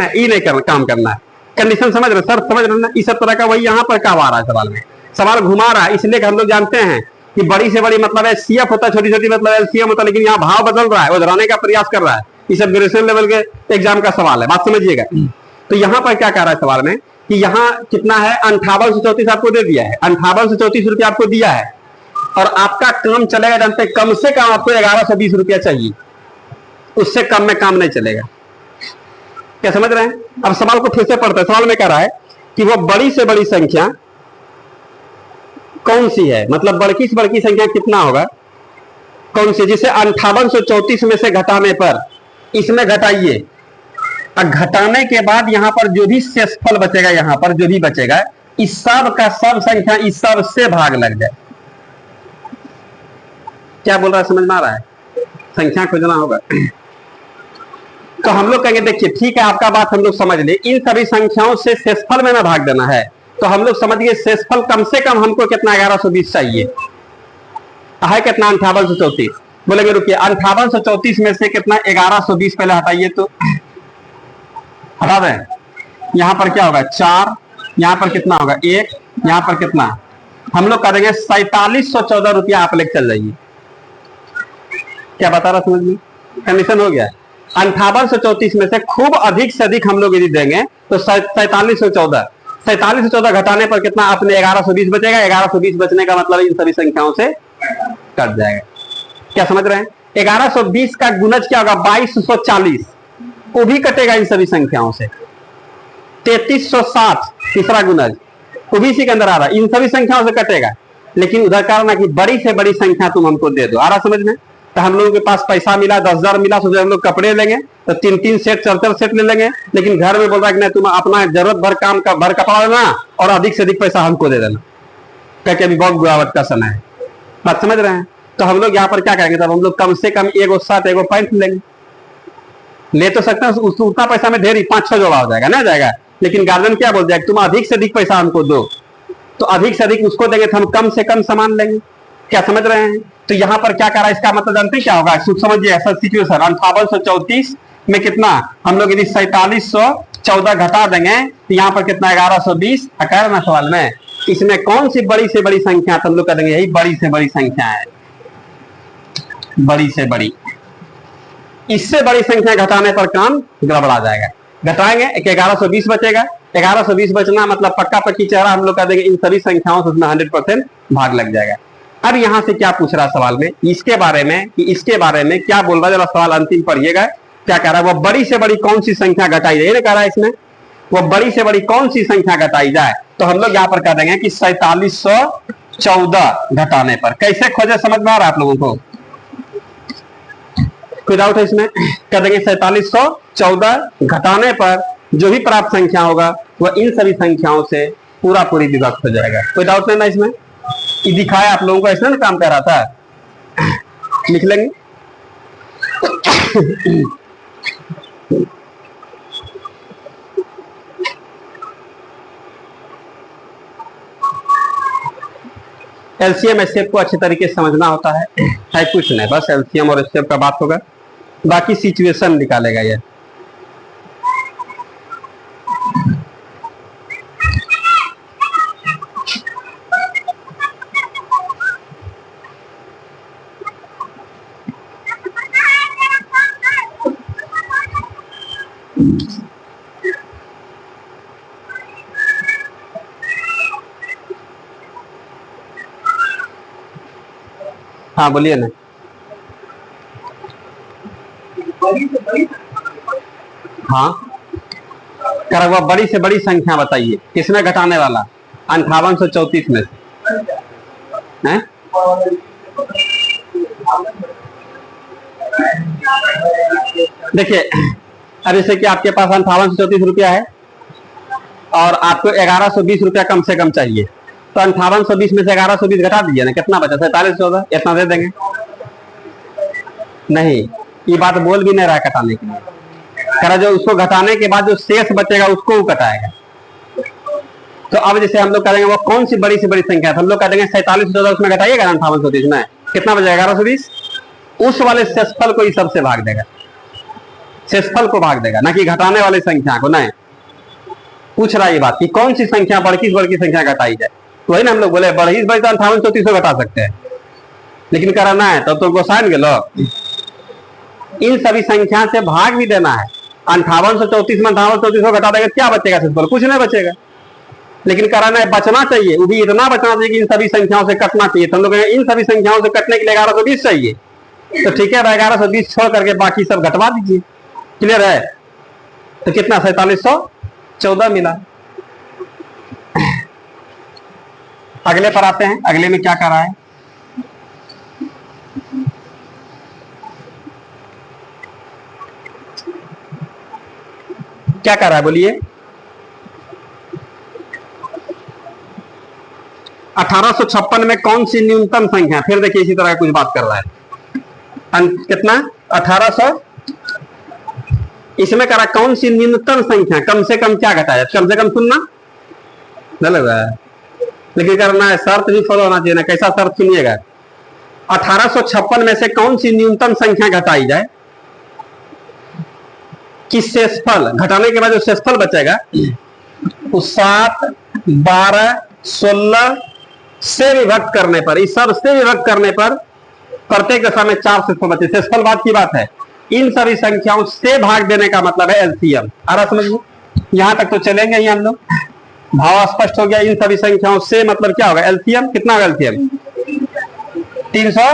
ये नहीं करना, काम करना है। कंडीशन समझ रहे सर? समझ रहे ना? इस तरह का वही यहाँ पर क्या आ रहा है सवाल में। सवाल घुमा रहा है, इसलिए हम लोग जानते हैं कि बड़ी से बड़ी मतलब एचसीएफ होता है, छोटी छोटी मतलब एलसीएम होता है, लेकिन यहाँ भाव बदल रहा है, वो दोहराने का प्रयास कर रहा है। ये सब ग्रेजुएशन लेवल के एग्जाम का सवाल है, बात समझिएगा। तो यहाँ पर क्या कह रहा है सवाल में कि यहाँ कितना है, 5834 आपको दे दिया है, 5834 रुपया आपको दिया है, और आपका काम चलेगा जानते हैं, कम से कम आपको 1120 रुपया चाहिए, उससे कम में काम नहीं चलेगा। क्या समझ रहे हैं? अब सवाल को फिर से पढ़ते हैं। सवाल में कह रहा है कि वो बड़ी से बड़ी संख्या कौन सी है, मतलब बड़की से बड़की संख्या कितना होगा, कौन सी, जिसे 5834 में से घटाने पर इसमें घटाइए, और घटाने के बाद यहां पर जो भी शेषफल बचेगा, यहां पर जो भी बचेगा, इस सब का सब संख्या इस सब से भाग लग जाए। क्या बोल रहा है, समझ में आ रहा है? संख्या खोजना होगा। तो हम लोग कहेंगे देखिए ठीक है, आपका बात हम लोग समझ ले, इन सभी संख्याओं से शेषफल में ना भाग देना है, तो हम लोग समझ गए शेषफल कम से कम हमको कितना 1120 चाहिए है, कितना 5834। बोलेंगे रुकिए, 5834 में से कितना 1120 पहले हटाइए, तो हटा दें, यहां पर क्या होगा 4, यहां पर कितना होगा 1, यहां पर कितना, हम लोग करेंगे 4714 रुपया आप लेकर चल जाइए। क्या बता रहा समझ में, कंडीशन हो गया। 5834 में से खूब अधिक से अधिक हम लोग यदि देंगे तो 4714 घटाने पर कितना अपने 1120 बचेगा, 1120 बचने का मतलब इन सभी संख्याओं से कट जाएगा। क्या समझ रहे हैं? 1120 का गुणज क्या होगा 2240, वो भी कटेगा इन सभी संख्याओं से। 3360 तीसरा गुणज, वो भी इसी के अंदर आ रहा है, इन सभी संख्याओं से कटेगा। लेकिन उधर कारण कि बड़ी से बड़ी संख्या तुम हमको दे दो, आ रहा समझ में? तो हम लोगों के पास पैसा मिला 10,000 मिला, सोचे हम लोग कपड़े लेंगे तो 3-3 सेट 4-4 सेट ले लेंगे, लेकिन घर में बोल रहा है कि नहीं, तुम अपना जरूरत भर काम का भर कपड़ा लेना और अधिक से अधिक पैसा हमको दे देना, क्योंकि अभी बहुत गिरावट का समय है। बात समझ रहे हैं? तो हम लोग यहाँ पर क्या करेंगे, तब हम लोग कम से कम एगो शर्ट एगो पैंट लेंगे, ले तो सकते हैं, उतना पैसा में ढेर 5-6 जोड़ा हो जाएगा, ना जाएगा। लेकिन गार्जियन क्या बोल जाएगा, तुम अधिक से अधिक पैसा हमको दो, तो अधिक से अधिक उसको देंगे तो हम कम से कम सामान लेंगे। क्या समझ रहे हैं? तो यहाँ पर क्या कर रहा है, इसका मतलब जानते हैं क्या होगा, समझिए ऐसा सिचुएशन 5834 में कितना हम लोग यदि 4714 घटा देंगे तो यहाँ पर कितना 1120 कह रहे ना सवाल में, इसमें कौन सी बड़ी से बड़ी संख्या, तो हम लोग कह देंगे यही बड़ी से बड़ी संख्या है, बड़ी से बड़ी। इससे बड़ी संख्या घटाने पर काम गड़बड़ा जाएगा। घटाएंगे 1120 बचेगा, 1120 बचना मतलब पक्का पक्की चेहरा हम लोग कह देंगे इन सभी संख्याओं से उसमें 100% भाग लग जाएगा। अब यहां से क्या पूछ रहा सवाल में, इसके बारे में, कि इसके बारे में क्या बोल रहा है, जरा सवाल अंतिम पढ़िएगा। क्या कह रहा है, वो बड़ी से बड़ी कौन सी संख्या घटाई जाए, कह रहा है इसमें वो बड़ी से बड़ी कौन सी संख्या घटाई जाए, तो हम लोग यहाँ पर कह देंगे कि 4714 घटाने पर। कैसे खोजे समझ में आ रहा है आप लोगों को, कोई डाउट है इसमें? कह देंगे 4714 घटाने पर जो भी प्राप्त संख्या होगा वह इन सभी संख्याओं से पूरा पूरी विभक्त हो जाएगा। कोई डाउट नहीं ना इसमें? ये दिखाया आप लोगों को, ऐसा ना काम कर रहा था, लिख लेंगे। एलसीएम एचसीएफ को अच्छे तरीके से समझना होता है कुछ नहीं, बस एलसीएम और एचसीएफ का बात होगा, बाकी सिचुएशन निकालेगा ये। हाँ बोलिए ना। हाँ कर वह बड़ी से बड़ी संख्या बताइए, किसमें घटाने वाला, 5834 में है? देखिए अब जैसे कि आपके पास 5834 रुपया है और आपको 1120 रुपया कम से कम चाहिए, तो 5820 में से 1120 घटा दीजिए ना, कितना बचा 4714, इतना दे देंगे। नहीं, ये बात बोल भी नहीं रहा घटाने के लिए, कह रहा जो उसको घटाने के बाद जो शेष बचेगा उसको वो घटाएगा। तो अब जैसे हम लोग करेंगे वो कौन सी बड़ी से बड़ी संख्या है, हम लोग कह देंगे 4714 उसमें घटाइएगा 5830 में, कितना बचेगा 1120, उस वाले शेषफल को ही सबसे भाग देगा, शेषफल को भाग देगा, ना कि घटाने वाली संख्या को। नहीं, पूछ रहा है ये बात कि कौन सी संख्या बड़की से बड़की संख्या घटाई जाए, तो वही ना हम लोग बोले बड़ी से बड़ी तो 5834 घटा सकते हैं, लेकिन कराना है तो गोसाइन गेलो। इन सभी संख्या से भाग भी देना है। 5834 में 5834 घटा देगा, क्या बचेगा? सिंपल कुछ नहीं बचेगा। लेकिन कराना है, बचना चाहिए, वो भी इतना बचना चाहिए कि इन सभी संख्याओं से कटना चाहिए। तो हम लोग इन सभी संख्याओं से कटने के लिए 1120 चाहिए। तो ठीक है, 1120 छोड़ करके बाकी सब घटवा दीजिए। क्लियर है? तो कितना? 4714 मिला। अगले पर आते हैं। अगले में क्या कर रहा है? क्या कर रहा है बोलिए? 1856 में कौन सी न्यूनतम संख्या? फिर देखिए इसी तरह कुछ बात कर रहा है। कितना? 1800। इसमें करा कौन सी न्यूनतम संख्या, कम से कम क्या घटाया? कम से कम सुनना नहीं लग रहा है, लेकिन करना है, शर्त भी फॉलो होना चाहिए ना। कैसा शर्त? सुनिएगा। 1856 में से कौन सी न्यूनतम संख्या घटाई जाए कि शेषफल, घटाने के बाद जो शेषफल बचेगा उस 7, 12, 16 से विभक्त करने पर, इस सब से विभक्त करने पर प्रत्येक दशा में 4 शेषफल बचे। शेषफल बात की बात है। इन सभी संख्याओं से भाग देने का मतलब है एलसीएम। आ रहा समझ में? यहां तक तो चलेंगे ही हम लोग। भाव स्पष्ट हो गया। इन सभी संख्याओं से मतलब क्या होगा? एलसीएम। कितना होगा एलसीएम? 300।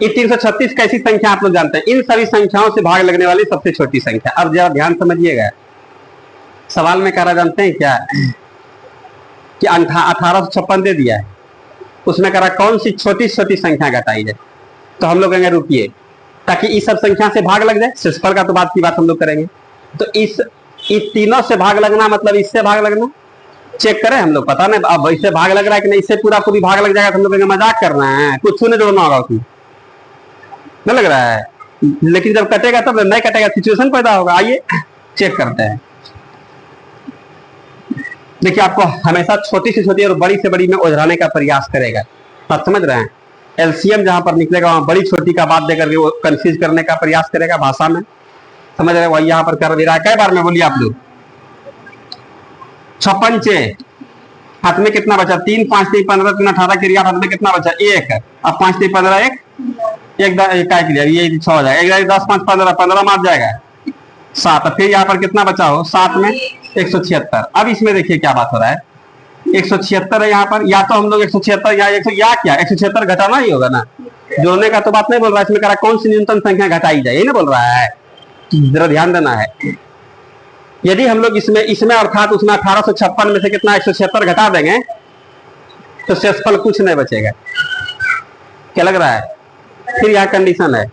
ये 336 कैसी संख्या आप लोग जानते हैं? इन सभी संख्याओं से भाग लगने वाली सबसे छोटी संख्या। अब जरा ध्यान समझिएगा। सवाल में कह रहा, जानते हैं क्या कि 1856 दे दिया है, उसमें कह रहा कौन सी छोटी छोटी संख्या घटाई जाए। तो हम लोग कहेंगे रुकिए, ताकि इस सब संख्या से भाग लग जाए। शेषफल का तो बात की बात हम लोग करेंगे। तो इस तीनों से भाग लगना मतलब इससे भाग लगना। चेक करें हम लोग, पता नहीं अब इससे भाग लग रहा है कि नहीं। इससे पूरा पूरी भाग लग जाएगा तो हम लोग कहेंगे मजाक करना है, कुछ नहीं जोड़ना होगा उसमें, नहीं लग रहा है। लेकिन जब कटेगा तब नहीं कटेगा, सिचुएशन पैदा होगा। आइए चेक करते हैं। देखिए, आपको हमेशा छोटी से छोटी और बड़ी से बड़ी में उलझाने का प्रयास करेगा। आप समझ रहे हैं? एलसीएम जहां पर निकलेगा वहां बड़ी छोटी का बात देकर के वो कंफ्यूज करने का प्रयास करेगा भाषा में। समझ रहे? वही यहां पर कर भी रहा है। कई बार में बोलिए आप लोग। 56 हाथ में कितना बचा? 3, 5, 3, 15, 3, 18 क्रिया हाथ में कितना बचा? 1। अब 5, 3, 15, 1 क्या क्रिया? ये 6 हो जाएगा। 1, 10, 5, 15, 15 मार जाएगा 7। फिर यहाँ पर कितना बचा हो? 7 में 176। अब इसमें देखिए क्या बात हो रहा है। 176 है यहाँ पर। या तो हम लोग 176 या 100 या क्या 176 घटाना ही होगा ना। जोड़ने का तो बात नहीं बोल रहा है। इसमें कह रहा कौन सी न्यूनतम संख्या घटाई जाए, ये नहीं बोल रहा है। जरा ध्यान देना है। यदि हम लोग इसमें अर्थात उसमें 1856 में से कितना 176 घटा देंगे तो शेषफल कुछ नहीं बचेगा। क्या लग रहा है? फिर यहाँ कंडीशन है।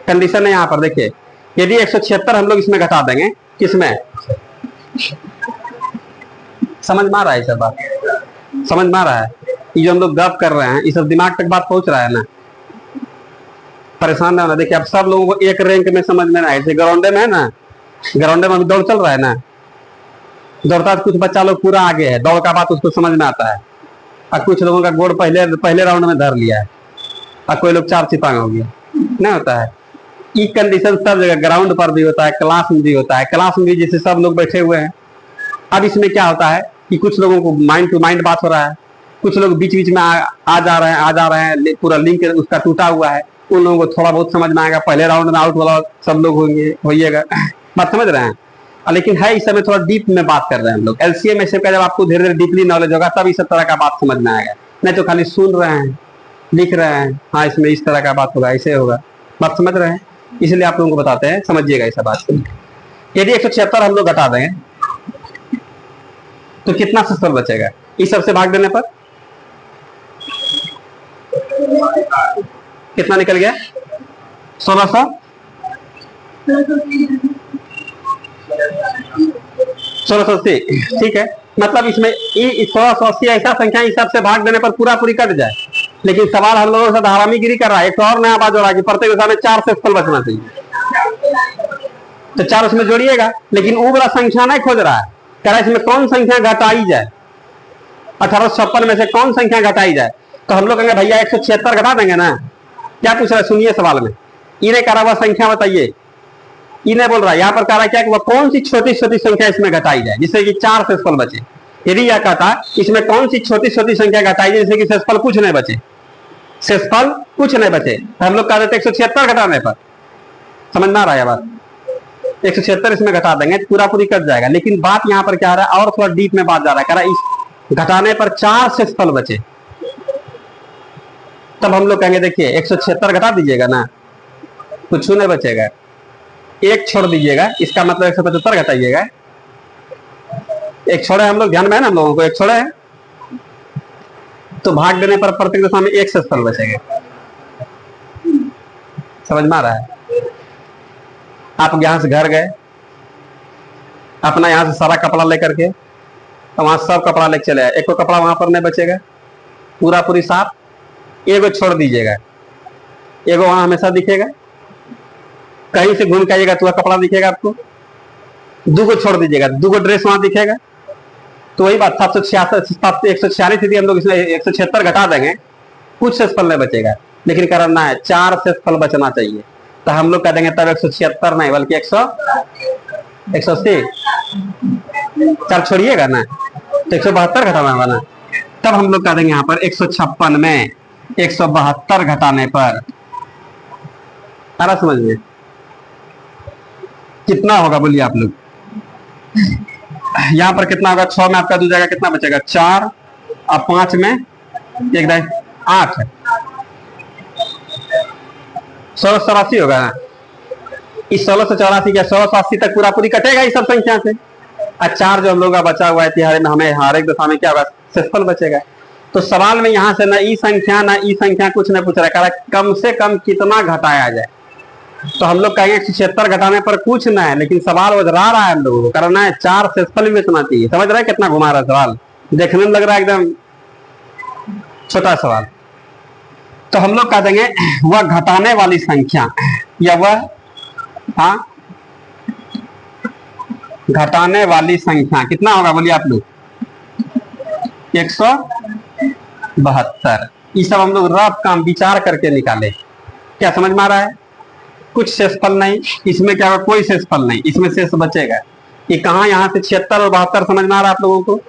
कंडीशन है यहाँ पर देखिए, यदि 176 हम लोग इसमें घटा देंगे, किसमें? समझ में आ रहा है? सब बात समझ में आ रहा है? ये जो हम लोग गप कर रहे हैं, ये सब दिमाग तक बात पहुंच रहा है ना? परेशान ना होना। देखिए, अब सब लोगों को एक रैंक में समझ में ना आए। ग्राउंडे में है ना, ग्राउंडे में अभी दौड़ चल रहा है ना, दौड़ता कुछ बच्चा लोग पूरा आगे है, दौड़ का बात उसको समझ में आता है। और कुछ लोगों का गोड़ पहले राउंड में धर लिया है, और कोई लोग 4 चितांग हो गया। नहीं होता है ये कंडीशन सब जगह, ग्राउंड पर भी होता है, क्लास में भी होता है। क्लास में भी जैसे सब लोग बैठे हुए हैं। अब इसमें क्या होता है कि कुछ लोगों को माइंड टू माइंड बात हो रहा है, कुछ लोग बीच बीच में आ जा रहे हैं, पूरा लिंक उसका टूटा हुआ है। उन लोगों को थोड़ा बहुत समझ में आएगा। पहले राउंड में आउट वाला सब लोग होइएगा। बात समझ रहे हैं? लेकिन है इस समय थोड़ा डीप में बात कर रहे हैं हम लोग। एलसीएम ऐसे का जब आपको धीरे धीरे डीपली नॉलेज होगा तब इस तरह का बात समझ में आएगा। नहीं तो खाली सुन रहे हैं, लिख रहे हैं, हाँ इसमें इस तरह का बात होगा, ऐसे होगा। बात समझ रहे हैं? इसलिए आप लोगों को बताते हैं, समझिएगा ऐसा बात। यदि 176 हम लोग घटा देंगे तो कितना शेषफल बचेगा इस सबसे भाग देने पर? कितना निकल गया? 1600। 1680। ठीक है, मतलब इसमें 1680 ऐसा संख्या इस सबसे भाग देने पर पूरा पूरी कट जाए। लेकिन सवाल हम लोगों से हरामीगिरी कर रहा है। एक तो और नया बात हो रहा है कि प्रत्येक दशा में 4 शेषफल बचना चाहिए। तो 4 उसमें जोड़िएगा, लेकिन वो वाला संख्या नहीं खोज रहा है। कह रहा है इसमें कौन संख्या घटाई जाए, 1856 में से कौन संख्या घटाई जाए। तो हम लोग कहेंगे भैया 176 घटा देंगे ना। क्या पूछ रहा है? सुनिए सवाल में। इन्हें कह रहा हुआ संख्या बताइए। इन्हें बोल रहा है यहाँ पर कह रहा है क्या कि वह कौन सी छोटी छोटी संख्या इसमें घटाई जाए जिससे कि 4 शेषफल बचे। यदि यह कहता इसमें कौन सी छोटी छोटी संख्या घटाई जिससे कि शेषफल कुछ नहीं बचे, शेषफल कुछ नहीं बचे, तो हम लोग कह देते 176 घटाने पर। समझ में आ रहा है बात? 176 इसमें घटा देंगे पूरा पूरी कट जाएगा। लेकिन बात यहाँ पर क्या आ रहा है, और थोड़ा डीप में बात जा रहा है, कह रहा है इस घटाने पर 4 शेषफल बचे, तब हम लोग कहेंगे देखिए 176 घटा दीजिएगा ना, कुछ नहीं बचेगा, एक छोड़ दीजिएगा, इसका मतलब 175 घटाइएगा। एक छोड़े हम लोग, ध्यान में है ना हम लोगों को, एक छोड़े है तो भाग देने पर प्रत्येक दशा में एक शेषफल बचेगा। समझ में आ रहा है? आप यहां से घर गए, अपना यहां से सारा कपड़ा लेकर के, तो वहां सब कपड़ा लेके चले आए, एक कपड़ा वहां पर नहीं बचेगा, पूरा पूरी साफ, एगो छोड़ दीजिएगा, एगो वहां हमेशा दिखेगा, कहीं से घूम के आइएगा तो कपड़ा दिखेगा आपको, दो छोड़ दीजिएगा, दो ड्रेस वहां दिखेगा, तो वही बात 146 यदि हम लोग इसमें 176 घटा देंगे, कुछ शेषफल नहीं बचेगा। लेकिन करना है 4 शेषफल बचना चाहिए, तो हम लोग कह देंगे तब 176 नहीं बल्कि 180, 4 छोड़िएगा ना तो 172 घटाना होगा ना, तब हम लोग कह देंगे यहाँ पर 156 में 172 घटाने पर। सारा समझ में कितना होगा बोलिए आप लोग? यहाँ पर कितना होगा, 6 में आपका 2 जाएगा, कितना बचेगा 4 और 5 में 1 8, 1684 होगा। इस 1684 क्या 1680 तक पूरा पूरी कटेगा इस सब संख्या से, और 4 जो हम लोग का बचा हुआ है तिहारे में, हमें हर एक दशा में क्या होगा, शेषफल बचेगा। तो सवाल में यहाँ से ना ई संख्या ना ई संख्या कुछ नहीं पूछ रहा है, कम से कम कितना घटाया जाए, तो हम लोग कहेंगे 176 घटाने पर कुछ ना है, लेकिन सवाल उधरा रहा है हम लोगों को, करना है 4 शेषफल भी बचना चाहिए। समझ रहे हैं कितना घुमा रहा है सवाल, देखने में लग रहा है एकदम छोटा सवाल। तो हम लोग कह देंगे वह घटाने वाली संख्या, या वह घटाने वाली संख्या कितना होगा बोलिए आप लोग, 172। ये सब हम लोग रफ काम विचार करके निकाले। क्या समझ में आ रहा है? कुछ शेषफल नहीं, इसमें क्या होगा, कोई शेषफल नहीं, इसमें शेष बचेगा। ये कहा यहाँ से 76 और 72 समझ में आ रहा है आप लोगों को?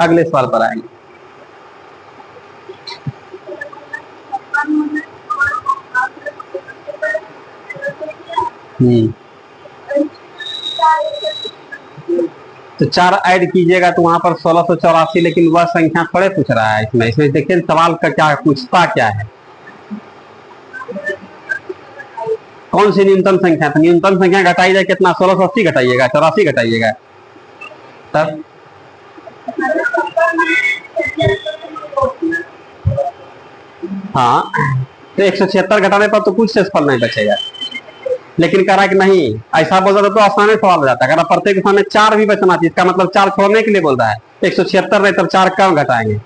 अगले सवाल पर आएंगे। तो 4 ऐड कीजिएगा तो वहां पर 1684, लेकिन वह संख्या थोड़े पूछ रहा है इसमें देखिए सवाल का क्या पूछता क्या है, कौन सी न्यूनतम संख्या, तो न्यूनतम संख्या घटाई जाए कितना, 1680 घटाइएगा, 84 घटाइएगा, तब हाँ, तो 176 घटाने पर तो कुछ शेषफल नहीं बचेगा। लेकिन कह रहा कि नहीं, ऐसा बोल रहा तो आसानी सवाल हो जाता है, कह प्रत्येक सामने 4 भी बचना चाहिए, इसका मतलब 4 छोड़ने के लिए बोल रहा है। 176 नहीं तब 4 कम घटाएंगे,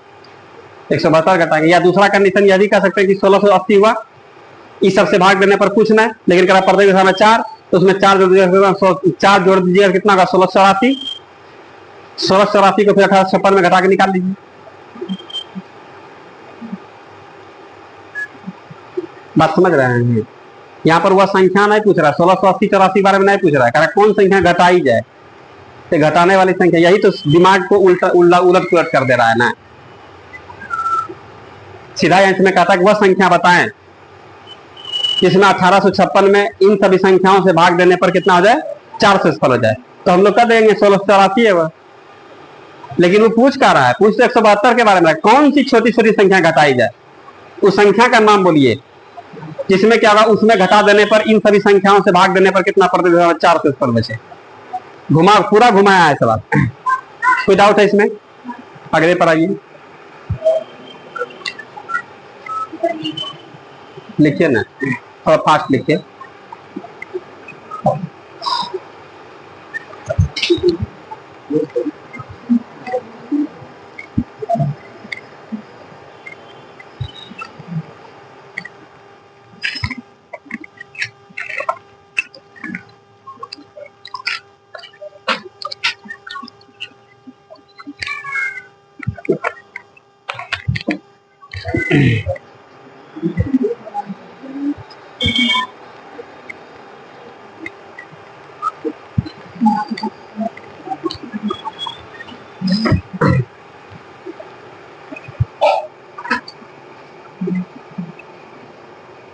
172 घटाएंगे, या दूसरा कंडीशन यह भी कह सकते हैं कि 1680 हुआ, इस सबसे भाग देने पर कुछ नहीं, लेकिन कह रहा प्रत्येक सामने 4, तो उसमें 4 जोड़ दीजिएगा, 4 जोड़ दीजिएगा कितना होगा, 1684, 1684 को फिर 1856 में घटा के निकाल लीजिए। बात समझ रहे हैं? यहाँ पर वह संख्या नहीं पूछ रहा, 1680 84 बारे में नहीं पूछ रहा है, कह रहा कौन संख्या घटाई जाए, तो घटाने वाली संख्या, यही तो दिमाग को उल्टा उलट पुलट कर दे रहा है ना। सीधा अंश में कहता है कि वह संख्या बताएं जिसमें 1856 में इन सभी संख्याओं से भाग देने पर कितना हो जाए, 4 शेषफल हो जाए, तो हम लोग कर देंगे 1684 है वह। लेकिन वो पूछ क्या रहा है, पूछ तो 172 के बारे में, कौन सी छोटी छोटी संख्या घटाई जाए, उस संख्या का नाम बोलिए जिसमें क्या होगा, उसमें घटा देने पर इन सभी संख्याओं से भाग देने पर कितना प्रतिशत, 4 शेषफल बचे। घुमा पूरा घुमाया है सवाल, कोई डाउट है इसमें? अगले पर आइए, लिखिए ना, थोड़ा फास्ट लिखिए।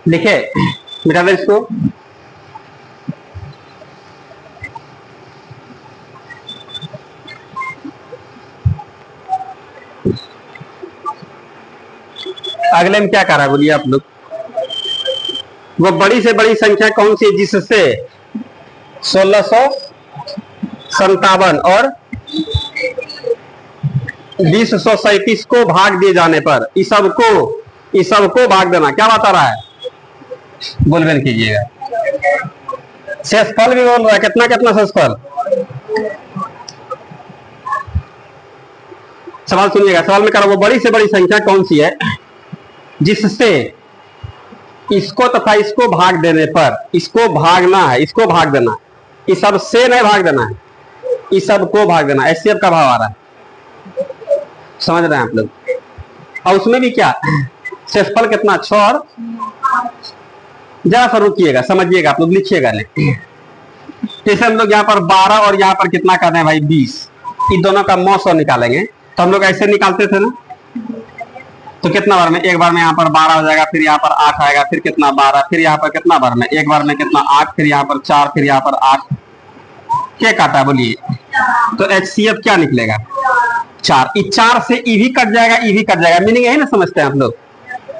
लिखे, मिटा दे इसको। अगले में क्या कर रहा है बोलिए आप लोग? वो बड़ी से बड़ी संख्या कौन सी है जिससे 1657 और 2037 को भाग दिए जाने पर इस सब को भाग देना, क्या बता रहा है? बोलबेन कीजिएगा। शेषफल भी बोल रहा है, कितना कितना शेषफल। सवाल सुनिएगा, सवाल में कह रहा वो बड़ी से बड़ी संख्या कौन सी है जिससे इसको तथा इसको भाग देने पर, इसको भागना है, इसको भाग देना, इस सब से नहीं भाग देना है, इस सब को भाग देना, एचसीएफ का भाव आ रहा है, समझ रहे हैं आप लोग। और उसमें भी क्या शेषफल कितना 6 और जरा सा रुकिएगा, समझिएगा आप लोग, लिखिएगा नहीं। जैसे हम लोग यहाँ पर 12 और यहाँ पर कितना कर रहे हैं भाई 20, इन दोनों का मौसम निकालेंगे तो हम लोग ऐसे निकालते थे ना। तो कितना बार में, एक बार में यहाँ पर 12 हो जाएगा, फिर यहाँ पर 8 आएगा, फिर कितना 12, फिर यहाँ पर कितना बार में, एक बार में कितना 8, फिर यहाँ पर 4, फिर यहाँ पर 8, क्या काटा बोलिए? तो एचसीएफ क्या निकलेगा 4। इस 4 से ई भी कट जाएगा, ई भी कट जाएगा, मीनिंग यही ना समझते हैं आप लोग।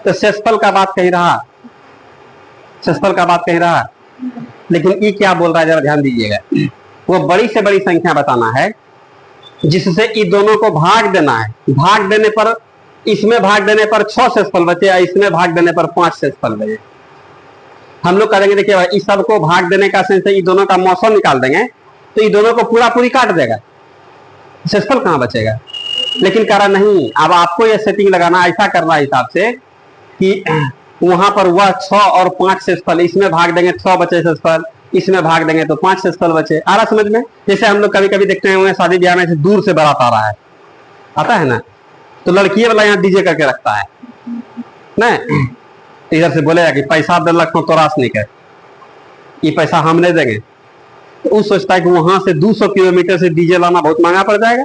तो शेषफल का बात कही रहा, शेषफल का बात कही रहा, लेकिन ई क्या बोल रहा है जरा ध्यान दीजिएगा। वो बड़ी से बड़ी संख्या बताना है जिससे ई दोनों को भाग देना है, भाग देने पर, इसमें भाग देने पर 6 शेषफल बचे, इसमें भाग देने पर 5 शेषफल बचे। हम लोग करेंगे, देखिए भाई, इस सब को भाग देने का सेंस है, दोनों का मौसम निकाल देंगे तो ये दोनों को पूरा पूरी काट देगा, शेषफल कहां बचेगा। लेकिन कह रहा नहीं, अब आपको ये सेटिंग लगाना, ऐसा करना हिसाब से कि वहां पर वह 6 और 5 शेषफल, इसमें भाग देंगे 6 बचे शेषफल, इसमें भाग देंगे तो 5 शेषफल बचे। आ रहा समझ में? जैसे हम लोग कभी कभी देखते हैं शादी ब्याह में से दूर से बारात आ रहा है, आता है ना, तो लड़की वाला यहाँ डीजे करके रखता है नहीं, इधर से बोलेगा कि पैसा 10 लाख तो रास नहीं कर, ये पैसा हम नहीं देंगे। तो वो सोचता है कि वहां से 200 किलोमीटर से डीजे लाना बहुत महंगा पड़ जाएगा,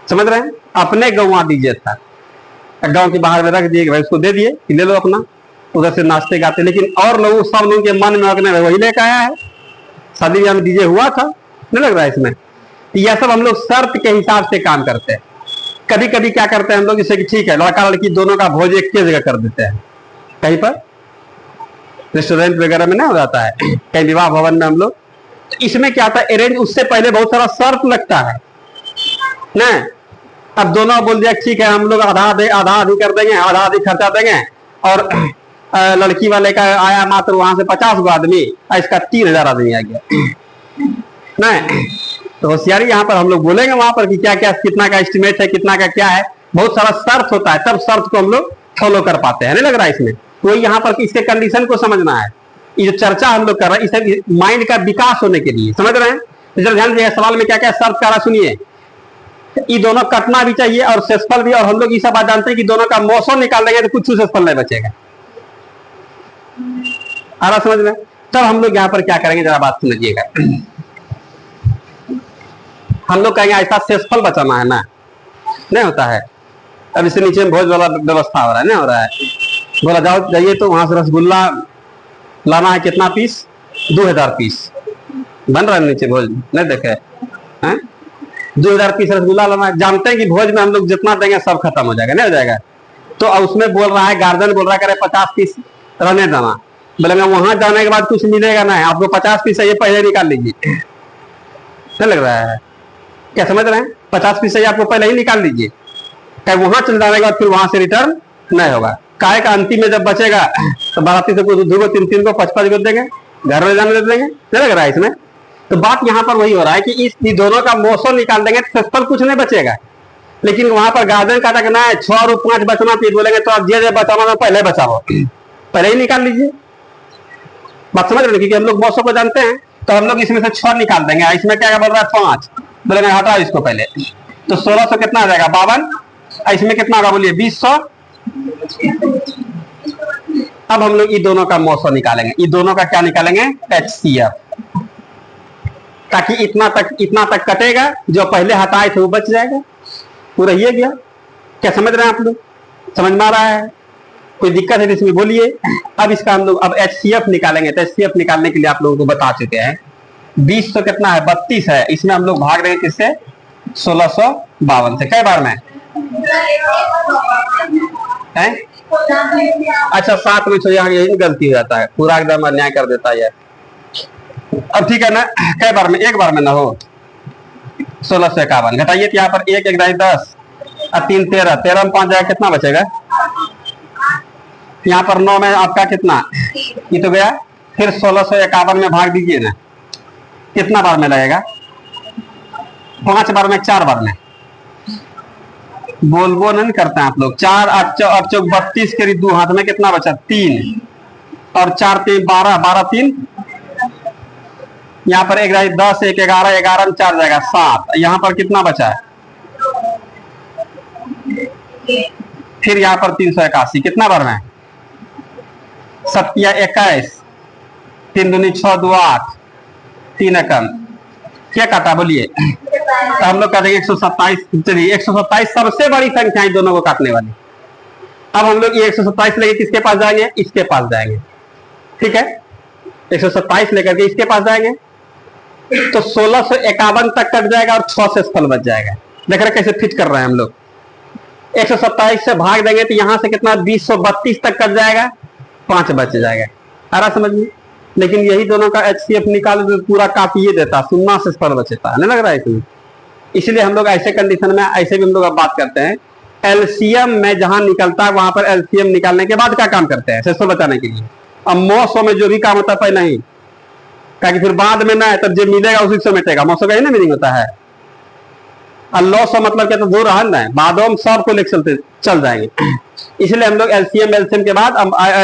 समझ रहे हैं। अपने गाँव डीजे था, गांव के बाहर में रख दिए, भाई उसको दे दिए कि ले लो अपना, उधर से नाचते गाते। लेकिन और लोग, सब लोगों के मन में अगने वही लेकर आया है, शादी ब्याह में डीजे हुआ था, नहीं लग रहा है इसमें। यह सब हम लोग शर्त के हिसाब से काम करते हैं। कभी कभी क्या करते हैं हम लोग, जैसे कि ठीक है लड़का लड़की दोनों का भोज एक के जगह कर देते हैं, कहीं पर रेस्टोरेंट वगैरह में नहीं हो जाता है, कहीं विवाह भवन में हम लोग। तो इसमें क्या होता है, अरेंज उससे पहले बहुत सारा शर्त लगता है ना। अब दोनों बोल दिया ठीक है हम लोग आधा आधी कर देंगे, आधा आधी खर्चा देंगे, और लड़की वाले का आया मात्र वहां से 50 गो आदमी, इसका 3000 आदमी आ गया नहीं। तो होशियारी यहाँ पर हम लोग बोलेंगे वहां पर कि क्या क्या कितना का एस्टिमेट है, कितना का क्या है, बहुत सारा शर्त होता है, तब शर्त को हम लोग फॉलो कर पाते हैं, नहीं लग रहा है इसमें। तो यहाँ पर इसके कंडीशन को समझना है, ये जो चर्चा हम लोग कर रहे हैं इसे माइंड का विकास होने के लिए, समझ रहे हैं। तो ध्यान दीजिए सवाल में क्या क्या शर्त कर रहा, सुनिए। ये दोनों कटना भी चाहिए और शेषफल भी, और हम लोग ये सब बात जानते हैं कि दोनों का मौसम निकाल देंगे तो कुछ शेषफल नहीं बचेगा, आ रहा समझ में। तब हम लोग यहाँ पर क्या करेंगे जरा बात समझिएगा। हम लोग कहेंगे ऐसा शेषफल बचाना है ना, नहीं होता है। अब इससे नीचे में भोज वाला व्यवस्था हो रहा है, नहीं हो रहा है। बोला जाओ जाइए तो वहां से रसगुल्ला लाना है, कितना पीस, 2000 पीस बन रहा है नीचे भोज, नहीं देखे 2000 पीस रसगुल्ला लाना। जानते हैं कि भोज में हम लोग जितना देंगे सब खत्म हो जाएगा, नहीं हो जाएगा। तो उसमें बोल रहा है गार्जियन बोल रहा है 50 पीस रहने देना, बोलेंगे वहां जाने के बाद कुछ मिलेगा नहीं, आपको 50 पीस ये पहले निकाल लीजिए, नहीं लग रहा है, क्या समझ रहे हैं। 50 पीस आपको पहले ही निकाल लीजिए, क्या वहां चले जाने के बाद फिर वहां से रिटर्न नहीं होगा। काय का अंतिम में जब बचेगा तो बाराती से 2 को 3 को 5 को देंगे, घर में जाने दे देंगे, नहीं लग रहा है इसमें। तो बात यहाँ पर वही हो रहा है कि इस दोनों का मौसम निकाल देंगे तो शेषफल कुछ नहीं बचेगा। लेकिन वहां पर गार्जियन का कहना है 6 और 5 बचना, फिर बोलेंगे तो आप जे बचाना पहले बचाओ, पहले ही निकाल लीजिए। बात समझ रहे हैं, क्योंकि हम लोग मौसम को जानते हैं। तो हम लोग इसमें से 6 निकाल देंगे, इसमें क्या बोल रहा है 5, बोलेंगे हटाओ इसको पहले, तो 1600 कितना आ जाएगा 52, इसमें कितना होगा बोलिए 2000। अब हम लोग ये दोनों का मौसम निकालेंगे, ये दोनों का क्या निकालेंगे, एचसीएफ, ताकि इतना तक कटेगा, जो पहले हटाए थे वो बच जाएगा, पूरा ये गया। क्या समझ रहे हैं आप लोग, समझ में आ रहा है। कोई दिक्कत है तो इसमें बोलिए। अब इसका हम लोग अब HCF निकालेंगे, तो HCF निकालने के लिए आप लोगों को बता चुके हैं 20 तो कितना है 32 है, इसमें हम लोग भाग रहे हैं किससे 1652 से। कई बार में है? अच्छा 7 में तो यहाँ यही गलती हो जाता है, पूरा एकदम अन्याय कर देता है। अब ठीक है ना, कई बार में? एक बार में ना हो 1651 घटाइए तो यहाँ पर 1 1 10 और 3 13, 13 में 5 जाएगा कितना बचेगा? यहाँ पर 9 में आपका कितना ये तो गया, फिर 1651 में भाग दीजिए ना, कितना बार में लगेगा? 5 बार में, 4 बार में। बोल नहीं करते हैं आप लोग। 4 8 चौक 32 के 2 हाथ में कितना बचा? 3 और 4 3 12, 12 3 यहाँ पर 1 10 1 11, 11 में 4 जाएगा 7, यहाँ पर कितना बचा है? फिर यहाँ पर 381 कितना बार में? 7 21, 3 दूनी 6 2 8, 3 एकम क्या काटा बोलिए? तो हम लोग काटेंगे 127। चलिए 127 सबसे बड़ी संख्या है दोनों को काटने वाली। अब हम लोग ये 127 लेके किसके पास जाएंगे? इसके पास जाएंगे। ठीक है, 127 लेकर के इसके पास जाएंगे तो 1651 तक कट जाएगा और 6 से फल बच जाएगा। देख रहे कैसे फिट कर रहे हैं हम लोग। 127 से भाग देंगे तो यहां से कितना 2032 तक कट जाएगा, 5 बच जाएगा। आ रहा समझ में? लेकिन यही दोनों का HCF निकाल तो पूरा काफी ये देता, 0 से फल बचता है, नहीं लग रहा है इसमें? इसलिए हम लोग ऐसे कंडीशन में ऐसे भी हम लोग अब बात करते हैं LCM में जहां निकलता है वहां पर LCM निकालने के बाद क्या काम करते हैं शेषफल बताने के लिए। अब 900 में जो भी काम होता है पहले ही, क्योंकि फिर बाद में ना तब जो मिलेगा उसी से मिटेगा। 900 का ही ना मीनिंग होता है। और 900 मतलब क्या? तो दूर रहन है, बाद में सबको लेकर चल जाएंगे। इसलिए हम लोग LCM के बाद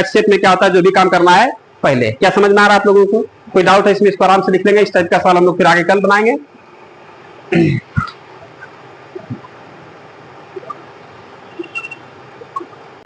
HCF में क्या होता है जो भी काम करना है पहले। क्या समझ में आ रहा है आप लोगों को? कोई डाउट है इसमें? इसको आराम से लिख लेंगे। इस टाइप का सवाल हम लोग फिर आगे कल बनाएंगे।